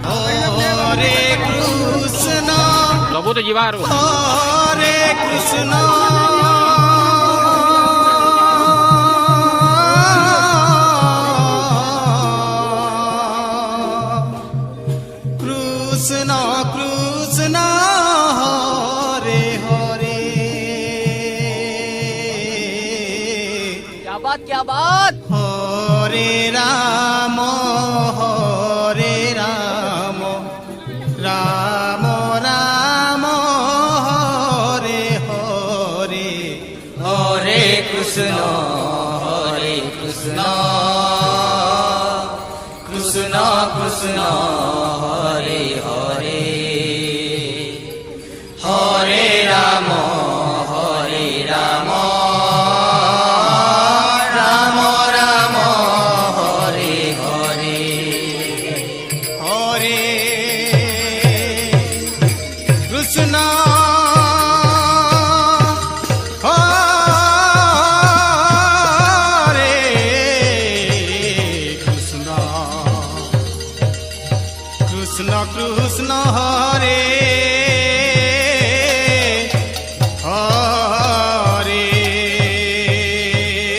হরে কৃষ্ণ লবতে ଯିବା ଆରୁ হরে কৃষ্ণ কৃষ্ণ কৃষ্ণ হরে হরে क्या बात হরে রাম রাম রাম হরে হরে हरे कृष्ण कृष्ण कृष्ण